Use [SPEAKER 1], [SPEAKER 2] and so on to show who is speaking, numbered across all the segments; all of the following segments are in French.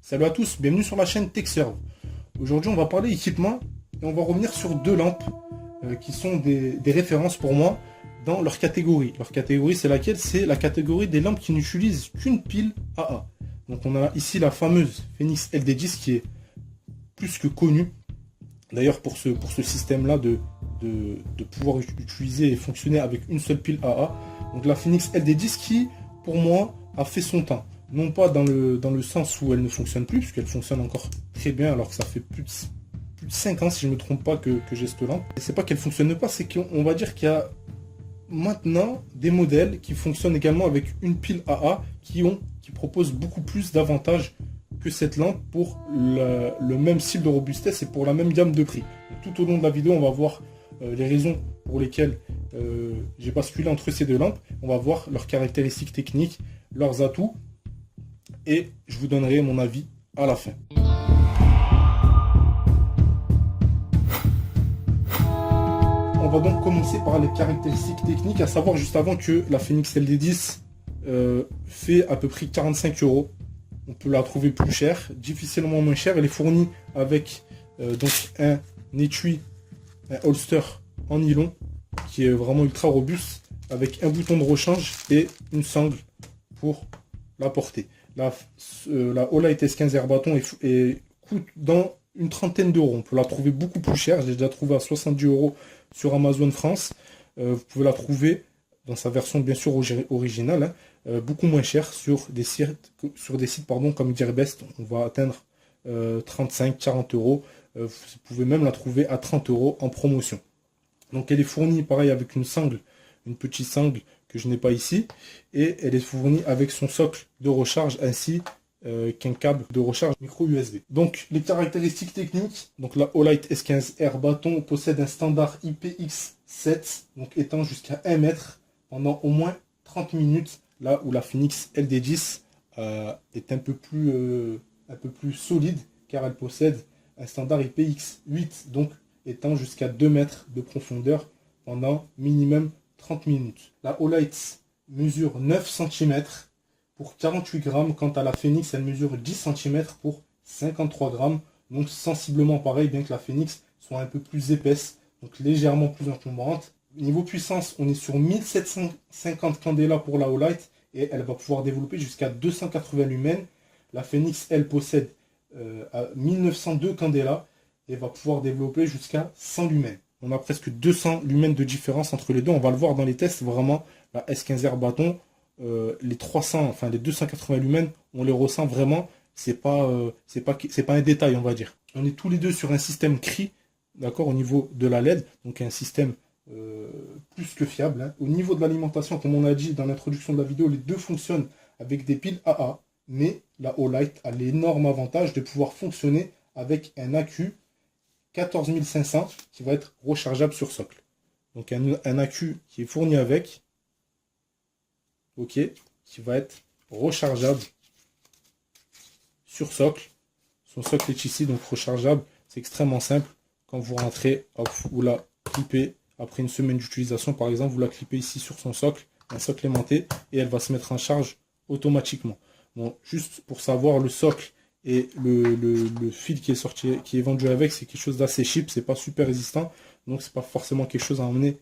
[SPEAKER 1] Salut à tous, bienvenue sur la chaîne TechServe. Aujourd'hui on va parler équipement et on va revenir sur deux lampes qui sont des références pour moi dans leur catégorie. Leur catégorie c'est laquelle? C'est la catégorie des lampes qui n'utilisent qu'une pile AA. Donc on a ici la fameuse Phoenix LD10 qui est plus que connue. D'ailleurs pour ce système là de pouvoir utiliser et fonctionner avec une seule pile AA. Donc la Phoenix LD10 qui pour moi a fait son temps. Non pas dans le sens où elle ne fonctionne plus, puisqu'elle fonctionne encore très bien, alors que ça fait plus de 5 ans, si je ne me trompe pas, que j'ai cette lampe. Et c'est pas qu'elle fonctionne pas, c'est qu'on va dire qu'il y a maintenant des modèles qui fonctionnent également avec une pile AA qui proposent beaucoup plus d'avantages que cette lampe pour le même style de robustesse et pour la même gamme de prix. Donc, tout au long de la vidéo, on va voir les raisons pour lesquelles j'ai basculé entre ces deux lampes. On va voir leurs caractéristiques techniques, leurs atouts. Et je vous donnerai mon avis à la fin. On va donc commencer par les caractéristiques techniques, à savoir juste avant que la Phoenix LD10 fait à peu près 45 €. On peut la trouver plus chère, difficilement moins chère. Elle est fournie avec donc un étui, un holster en nylon qui est vraiment ultra robuste, avec un bouton de rechange et une sangle pour la porter. La Olight S15 Air Bâton coûte dans une trentaine d'euros. On peut la trouver beaucoup plus chère. J'ai déjà trouvé à 70 € sur Amazon France. Vous pouvez la trouver dans sa version bien sûr originale, beaucoup moins chère sur des sites comme Gearbest. On va atteindre 35-40 €. Vous pouvez même la trouver à 30 € en promotion. Donc elle est fournie pareil avec une sangle, une petite sangle que je n'ai pas ici, et elle est fournie avec son socle de recharge ainsi qu'un câble de recharge micro USB. Donc les caractéristiques techniques, donc la Olight S15 Air Bâton possède un standard IPX7, donc étant jusqu'à 1 mètre pendant au moins 30 minutes, là où la Phoenix LD10 est un peu plus solide, car elle possède un standard IPX8, donc étant jusqu'à 2 mètres de profondeur pendant minimum 30 minutes. La Olight mesure 9 cm pour 48 grammes, quant à la Phoenix, elle mesure 10 cm pour 53 grammes, donc sensiblement pareil, bien que la Phoenix soit un peu plus épaisse, donc légèrement plus encombrante. Niveau puissance, on est sur 1750 candela pour la Olight, et elle va pouvoir développer jusqu'à 280 lumens. La Phoenix, elle, possède à 1902 candela, et va pouvoir développer jusqu'à 100 lumens. On a presque 200 lumens de différence entre les deux. On va le voir dans les tests. Vraiment, la S15 Air Bâton, les 280 lumens, on les ressent vraiment. C'est pas un détail, on va dire. On est tous les deux sur un système CRI, d'accord, au niveau de la LED. Donc un système plus que fiable, hein. Au niveau de l'alimentation, comme on a dit dans l'introduction de la vidéo, les deux fonctionnent avec des piles AA. Mais la Olight a l'énorme avantage de pouvoir fonctionner avec un accu 14500 qui va être rechargeable sur socle. Donc un accu qui est fourni avec, ok, qui va être rechargeable sur socle. Son socle est ici, donc rechargeable. C'est extrêmement simple. Quand vous rentrez, hop, vous la clipez. Après une semaine d'utilisation, par exemple, vous la clipez ici sur son socle, un socle aimanté, et elle va se mettre en charge automatiquement. Bon, juste pour savoir, le socle et le fil qui est vendu avec, c'est quelque chose d'assez cheap, c'est pas super résistant, donc c'est pas forcément quelque chose à emmener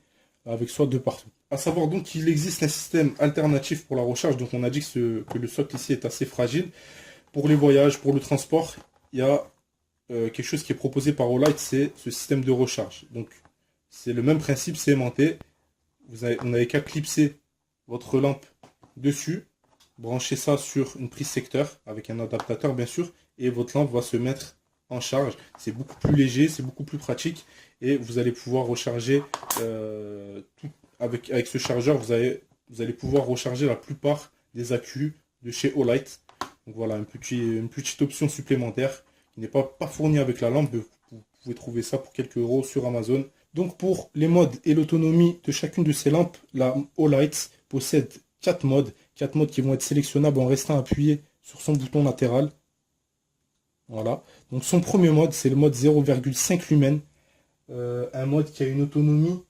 [SPEAKER 1] avec soi de partout. À savoir donc qu'il existe un système alternatif pour la recharge. Donc on a dit que le socle ici est assez fragile. Pour les voyages, pour le transport, il y a quelque chose qui est proposé par Olight, c'est ce système de recharge. Donc c'est le même principe, c'est aimanté. On n'avez qu'à clipser votre lampe dessus, branchez ça sur une prise secteur avec un adaptateur bien sûr, et votre lampe va se mettre en charge. C'est beaucoup plus léger, c'est beaucoup plus pratique, et vous allez pouvoir recharger avec ce chargeur. Vous allez pouvoir recharger la plupart des accus de chez Olight. Donc voilà, une petite option supplémentaire qui n'est pas fournie avec la lampe. Vous pouvez trouver ça pour quelques euros sur Amazon. Donc pour les modes et l'autonomie de chacune de ces lampes, la Olight possède 4 modes qui vont être sélectionnables en restant appuyé sur son bouton latéral. Voilà. Donc son premier mode, c'est le mode 0,5 lumen. Un mode qui a une autonomie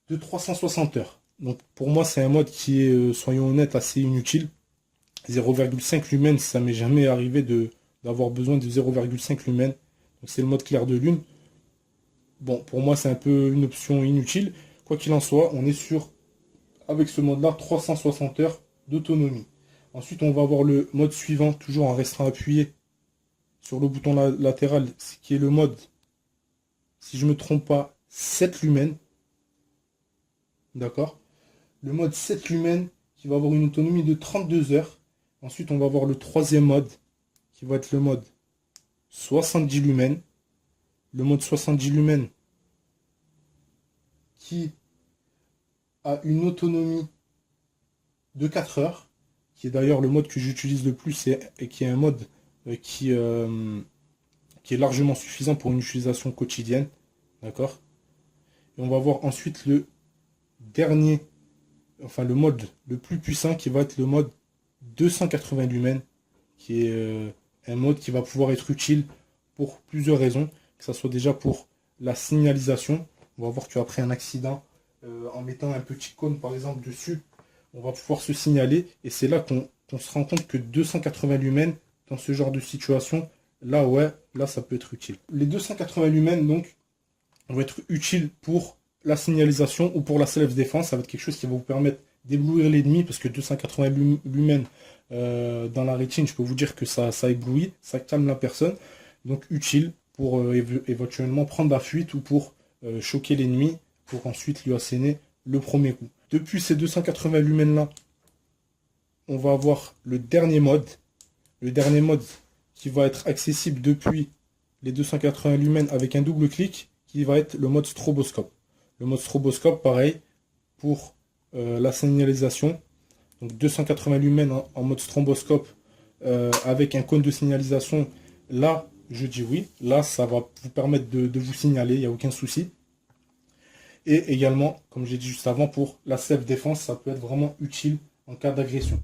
[SPEAKER 1] de 360 heures. Donc pour moi, c'est un mode qui est, soyons honnêtes, assez inutile. 0,5 lumen, ça m'est jamais arrivé de d'avoir besoin de 0,5 lumens. Donc c'est le mode clair de lune. Bon, pour moi, c'est un peu une option inutile. Quoi qu'il en soit, on est sur, avec ce mode-là, 360 heures d'autonomie. Ensuite, on va avoir le mode suivant, toujours en restant appuyé sur le bouton latéral, ce qui est le mode, si je ne me trompe pas, 7 lumens. D'accord? Le mode 7 lumens qui va avoir une autonomie de 32 heures. Ensuite, on va avoir le troisième mode qui va être le mode 70 lumens. Le mode 70 lumens qui a une autonomie de 4 heures, qui est d'ailleurs le mode que j'utilise le plus et qui est un mode qui est largement suffisant pour une utilisation quotidienne. D'accord? Et on va voir ensuite le dernier, enfin le mode le plus puissant qui va être le mode 280 lumens, qui est un mode qui va pouvoir être utile pour plusieurs raisons, que ce soit déjà pour la signalisation. On va voir qu'après un accident, en mettant un petit cône par exemple dessus, on va pouvoir se signaler, et c'est là qu'on se rend compte que 280 lumens dans ce genre de situation, là ouais, là ça peut être utile. Les 280 lumens donc vont être utiles pour la signalisation ou pour la self-défense. Ça va être quelque chose qui va vous permettre d'éblouir l'ennemi, parce que 280 lumens dans la rétine, je peux vous dire que ça éblouit, ça calme la personne. Donc utile pour éventuellement prendre la fuite ou pour choquer l'ennemi, pour ensuite lui asséner le premier coup. Depuis ces 280 lumens là, on va avoir le dernier mode. Le dernier mode qui va être accessible depuis les 280 lumens avec un double clic, qui va être le mode stroboscope. Le mode stroboscope, pareil, pour la signalisation. Donc 280 lumens en mode stroboscope avec un cône de signalisation. Là, je dis oui. Là, ça va vous permettre de vous signaler, il n'y a aucun souci. Et également, comme j'ai dit juste avant, pour la self-défense, ça peut être vraiment utile en cas d'agression.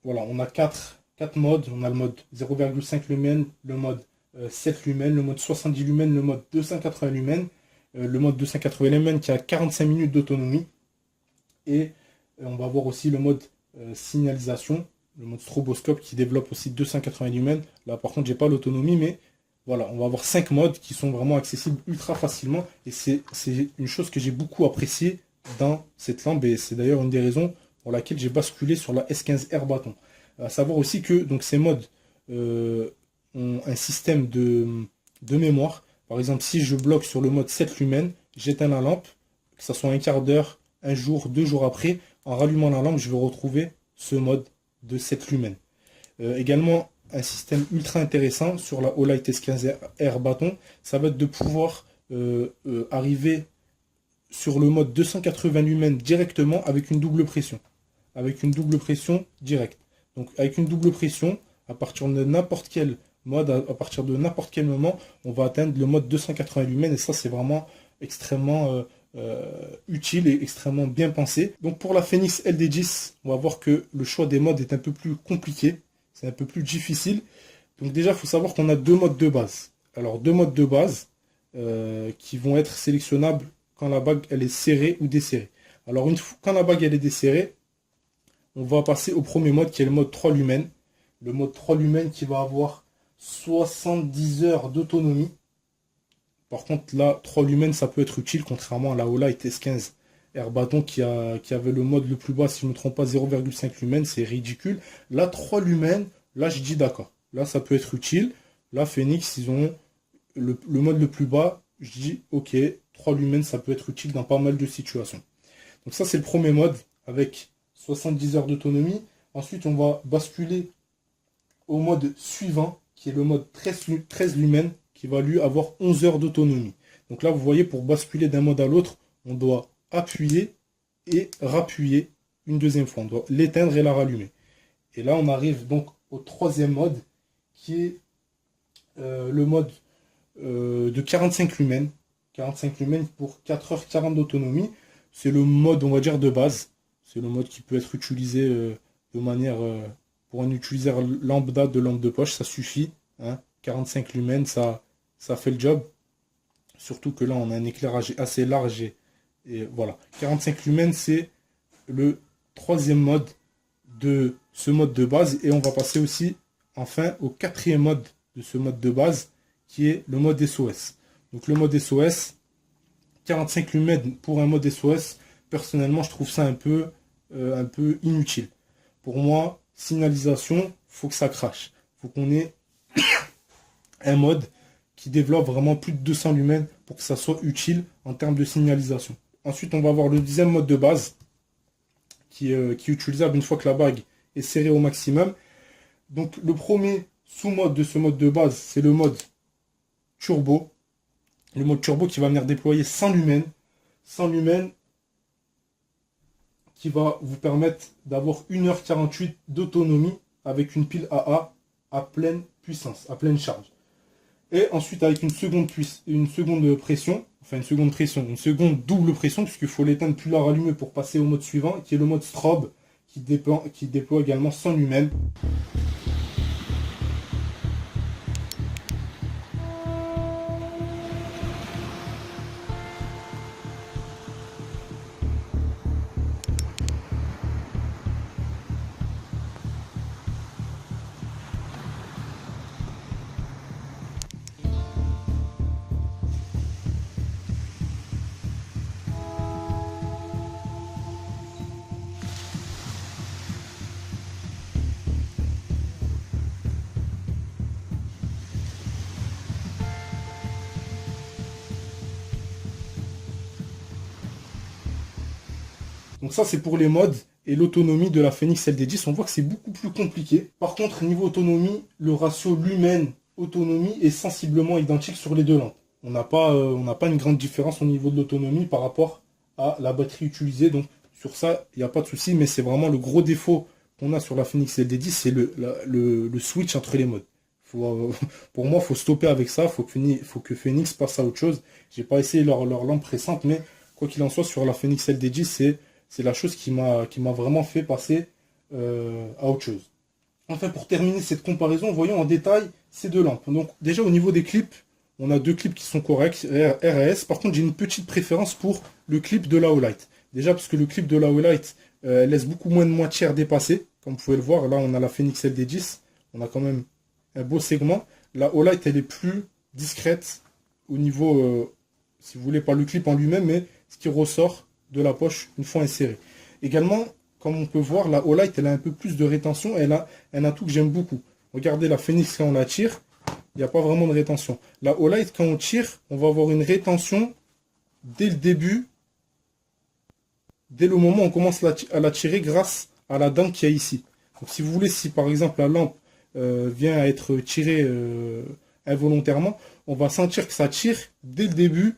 [SPEAKER 1] Voilà, on a 4 modes. On a le mode 0,5 lumens, le mode 7 lumens, le mode 70 lumens, le mode 280 lumens, le mode 280 lumens qui a 45 minutes d'autonomie. Et on va voir aussi le mode signalisation, le mode stroboscope qui développe aussi 280 lumens. Là par contre j'ai pas l'autonomie, mais voilà, on va avoir 5 modes qui sont vraiment accessibles ultra facilement. Et c'est une chose que j'ai beaucoup appréciée dans cette lampe, et c'est d'ailleurs une des raisons pour laquelle j'ai basculé sur la S15R bâton. À savoir aussi que donc, ces modes ont un système de mémoire. Par exemple, si je bloque sur le mode 7 lumens, j'éteins la lampe, que ce soit un quart d'heure, un jour, 2 jours après, en rallumant la lampe, je vais retrouver ce mode de 7 lumens. Également, un système ultra intéressant sur la Olight S15R bâton, ça va être de pouvoir arriver sur le mode 280 lumens directement avec une double pression. Avec une double pression directe. Donc avec une double pression, à partir de n'importe quel mode, à partir de n'importe quel moment, on va atteindre le mode 280 lumens, et ça c'est vraiment extrêmement utile et extrêmement bien pensé. Donc pour la Phoenix LD10, on va voir que le choix des modes est un peu plus compliqué, c'est un peu plus difficile. Donc déjà il faut savoir qu'on a 2 modes de base. Alors 2 modes de base qui vont être sélectionnables quand la bague elle est serrée ou desserrée. Alors quand la bague elle est desserrée, on va passer au premier mode qui est le mode 3 lumens. Le mode 3 lumens qui va avoir 70 heures d'autonomie. Par contre là, 3 lumens ça peut être utile, contrairement à la Olight S15R bâton qui avait le mode le plus bas, si je ne me trompe pas, 0,5 lumens, c'est ridicule. Là 3 lumens, là je dis d'accord. Là ça peut être utile. Là Phoenix, ils ont le mode le plus bas, je dis ok, 3 lumens ça peut être utile dans pas mal de situations. Donc ça c'est le premier mode avec 70 heures d'autonomie. Ensuite on va basculer au mode suivant qui est le mode 13 lumens qui va lui avoir 11 heures d'autonomie. Donc là vous voyez, pour basculer d'un mode à l'autre, on doit appuyer et rappuyer une deuxième fois. On doit l'éteindre et la rallumer. Et là on arrive donc au troisième mode qui est le mode de 45 lumens. 45 lumens pour 4h40 d'autonomie. C'est le mode, on va dire, de base. C'est le mode qui peut être utilisé de manière, pour un utilisateur lambda de lampe de poche, ça suffit. Hein. 45 lumens, ça fait le job. Surtout que là, on a un éclairage assez large. Et voilà. 45 lumens, c'est le troisième mode de ce mode de base. Et on va passer aussi, enfin, au quatrième mode de ce mode de base, qui est le mode SOS. Donc le mode SOS, 45 lumens pour un mode SOS, personnellement, je trouve ça un peu inutile. Pour moi, signalisation, faut que ça crache. Faut qu'on ait un mode qui développe vraiment plus de 200 lumens pour que ça soit utile en termes de signalisation. Ensuite, on va avoir le deuxième mode de base qui est utilisable une fois que la bague est serrée au maximum. Donc, le premier sous-mode de ce mode de base, c'est le mode turbo. Le mode turbo qui va venir déployer 100 lumens. 100 lumens qui va vous permettre d'avoir 1h48 d'autonomie avec une pile AA à pleine puissance, à pleine charge. Et ensuite avec une seconde pression, une seconde double pression, puisqu'il faut l'éteindre puis la rallumer pour passer au mode suivant, qui est le mode strobe, qui déploie également 100 lumens. Donc ça c'est pour les modes et l'autonomie de la Phoenix LD10. On voit que c'est beaucoup plus compliqué. Par contre, niveau autonomie, le ratio lumen-autonomie est sensiblement identique sur les deux lampes. On n'a pas une grande différence au niveau de l'autonomie par rapport à la batterie utilisée. Donc sur ça, il n'y a pas de souci, mais c'est vraiment le gros défaut qu'on a sur la Phoenix LD10, c'est le switch entre les modes. Pour moi, il faut stopper avec ça. Il faut que Phoenix passe à autre chose. J'ai pas essayé leur lampe récente, mais quoi qu'il en soit, sur la Phoenix LD10, c'est la chose qui m'a vraiment fait passer à autre chose. Enfin, pour terminer cette comparaison, voyons en détail ces deux lampes. Donc déjà au niveau des clips, on a deux clips qui sont corrects, RS. Par contre, j'ai une petite préférence pour le clip de la Olight. Déjà parce que le clip de la Olight laisse beaucoup moins de moitié dépassée. Comme vous pouvez le voir, là on a la Phoenix LD10. On a quand même un beau segment. La Olight, elle est plus discrète au niveau, si vous voulez, pas le clip en lui-même, mais ce qui ressort de la poche une fois insérée. Également, comme on peut voir, la Olight, elle a un peu plus de rétention. Elle a un atout que j'aime beaucoup. Regardez la Phoenix quand on la tire, il n'y a pas vraiment de rétention. La Olight, quand on tire, on va avoir une rétention dès le début, dès le moment où on commence à la tirer grâce à la dent qu'il y a ici. Donc si vous voulez, si par exemple la lampe vient à être tirée involontairement, on va sentir que ça tire dès le début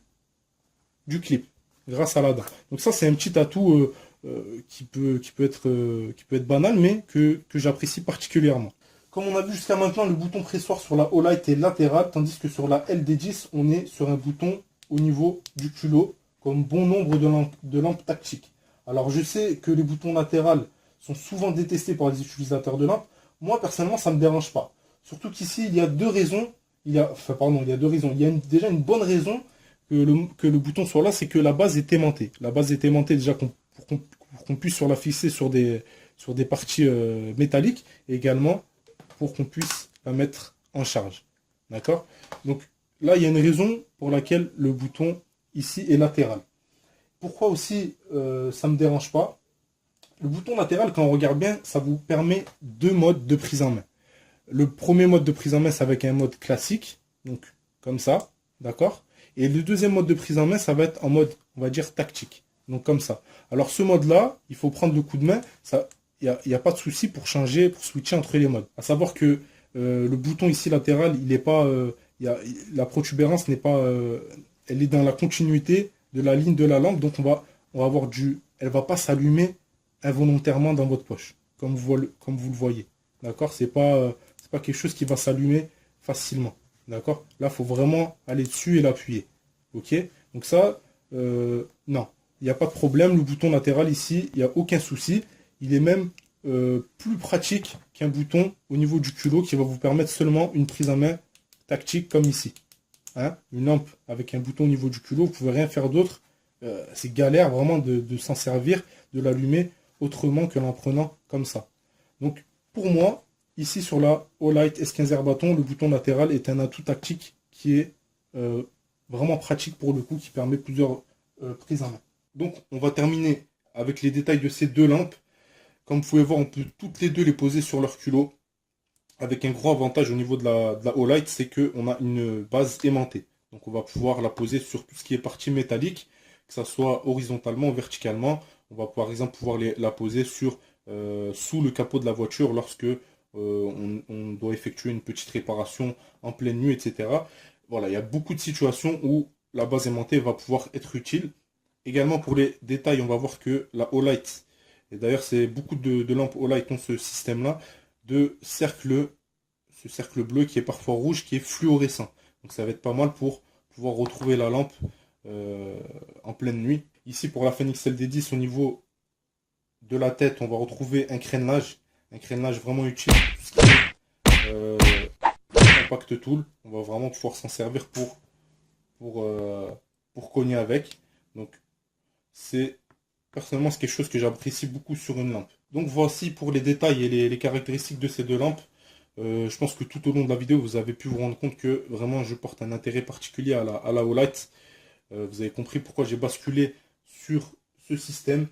[SPEAKER 1] du clip, grâce à la dent. Donc ça c'est un petit atout qui peut être banal, mais que j'apprécie particulièrement. Comme on a vu jusqu'à maintenant, le bouton pressoir sur la Olight est latéral, tandis que sur la LD10, on est sur un bouton au niveau du culot, comme bon nombre de lampes tactiques. Alors je sais que les boutons latérales sont souvent détestés par les utilisateurs de lampes. Moi personnellement ça ne me dérange pas. Surtout qu'ici il y a deux raisons. Il y a deux raisons. Il y a déjà une bonne raison que le bouton soit là, c'est que la base est aimantée. La base est aimantée déjà pour qu'on puisse la fixer sur des parties métalliques, et également pour qu'on puisse la mettre en charge. D'accord? Donc là, il y a une raison pour laquelle le bouton ici est latéral. Pourquoi aussi ça ne me dérange pas? Le bouton latéral, quand on regarde bien, ça vous permet deux modes de prise en main. Le premier mode de prise en main, c'est avec un mode classique, donc comme ça, d'accord? Et le deuxième mode de prise en main, ça va être en mode, on va dire, tactique. Donc comme ça. Alors ce mode-là, il faut prendre le coup de main. Il n'y a pas de souci pour changer, pour switcher entre les modes. À savoir que le bouton ici latéral, il est pas, la protubérance n'est pas, elle est dans la continuité de la ligne de la lampe. Donc on va avoir elle va pas s'allumer involontairement dans votre poche, comme vous le voyez. D'accord? C'est pas quelque chose qui va s'allumer facilement. D'accord? Là, il faut vraiment aller dessus et l'appuyer. Ok? Donc ça, non. Il n'y a pas de problème. Le bouton latéral ici, il n'y a aucun souci. Il est même plus pratique qu'un bouton au niveau du culot qui va vous permettre seulement une prise en main tactique comme ici. Hein? Une lampe avec un bouton au niveau du culot, vous ne pouvez rien faire d'autre. C'est galère vraiment de s'en servir, de l'allumer autrement que l'en prenant comme ça. Donc pour moi, ici sur la Olight S15 Air Bâton, le bouton latéral est un atout tactique qui est vraiment pratique pour le coup, qui permet plusieurs prises en main. Donc on va terminer avec les détails de ces deux lampes. Comme vous pouvez voir, on peut toutes les deux les poser sur leur culot. Avec un gros avantage au niveau de la Olight, c'est qu'on a une base aimantée. Donc on va pouvoir la poser sur tout ce qui est partie métallique, que ce soit horizontalement ou verticalement. On va par exemple pouvoir la poser sous le capot de la voiture lorsque on doit effectuer une petite réparation en pleine nuit, etc. Voilà, il y a beaucoup de situations où la base aimantée va pouvoir être utile. Également pour les détails, on va voir que la Olight, et d'ailleurs c'est beaucoup de lampes Olight ont ce système-là, de ce cercle bleu qui est parfois rouge, qui est fluorescent. Donc ça va être pas mal pour pouvoir retrouver la lampe en pleine nuit. Ici pour la Fenix LD10, au niveau de la tête, on va retrouver un crénelage vraiment utile. Impact tool, on va vraiment pouvoir s'en servir pour cogner avec. Donc personnellement c'est quelque chose que j'apprécie beaucoup sur une lampe. Donc voici pour les détails et les caractéristiques de ces deux lampes. Je pense que tout au long de la vidéo vous avez pu vous rendre compte que vraiment je porte un intérêt particulier à la Olight. Vous avez compris pourquoi j'ai basculé sur ce système.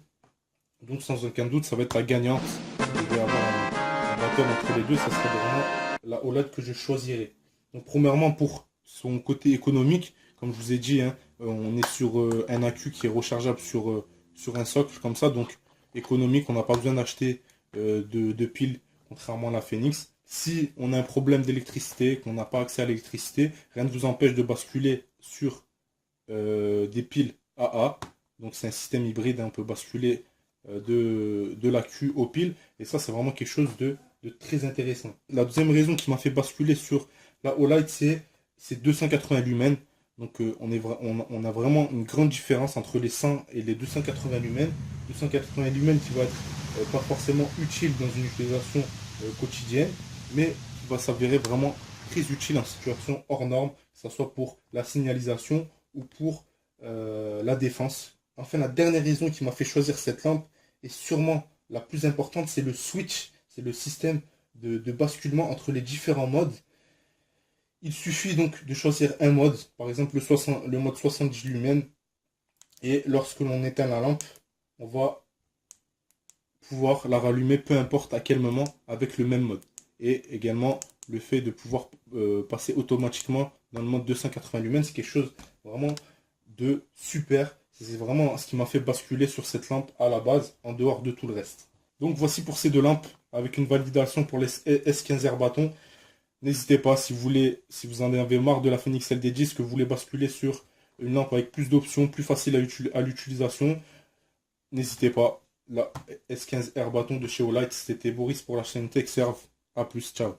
[SPEAKER 1] Donc sans aucun doute ça va être la gagnante. Je vais avoir un batteur entre les deux, ça serait vraiment la Olight que je choisirais. Donc premièrement pour son côté économique, comme je vous ai dit, hein, on est sur un accu qui est rechargeable sur un socle comme ça, donc économique, on n'a pas besoin d'acheter de piles, contrairement à la Phoenix. Si on a un problème d'électricité, qu'on n'a pas accès à l'électricité, rien ne vous empêche de basculer sur des piles AA. Donc c'est un système hybride, hein, on peut basculer de l'accu aux piles, et ça c'est vraiment quelque chose de très intéressant. La deuxième raison qui m'a fait basculer sur la Olight, c'est 280 lumens. Donc on a vraiment une grande différence entre les 100 et les 280 lumens. 280 lumens qui va être pas forcément utile dans une utilisation quotidienne, mais qui va s'avérer vraiment très utile en situation hors norme, que ce soit pour la signalisation ou pour la défense. Enfin, la dernière raison qui m'a fait choisir cette lampe, et sûrement la plus importante, c'est le switch, c'est le système de basculement entre les différents modes. Il suffit donc de choisir un mode, par exemple le mode 70 lumens, et lorsque l'on éteint la lampe, on va pouvoir la rallumer peu importe à quel moment avec le même mode. Et également le fait de pouvoir passer automatiquement dans le mode 280 lumens, c'est quelque chose vraiment de super. C'est vraiment ce qui m'a fait basculer sur cette lampe à la base, en dehors de tout le reste. Donc voici pour ces deux lampes, avec une validation pour les S15 Air Bâton. N'hésitez pas, si vous en avez marre de la Fenix LD10, que vous voulez basculer sur une lampe avec plus d'options, plus facile à l'utilisation, n'hésitez pas. La S15 Air Bâton de chez Olight, c'était Boris pour la chaîne TechServe. A plus, ciao.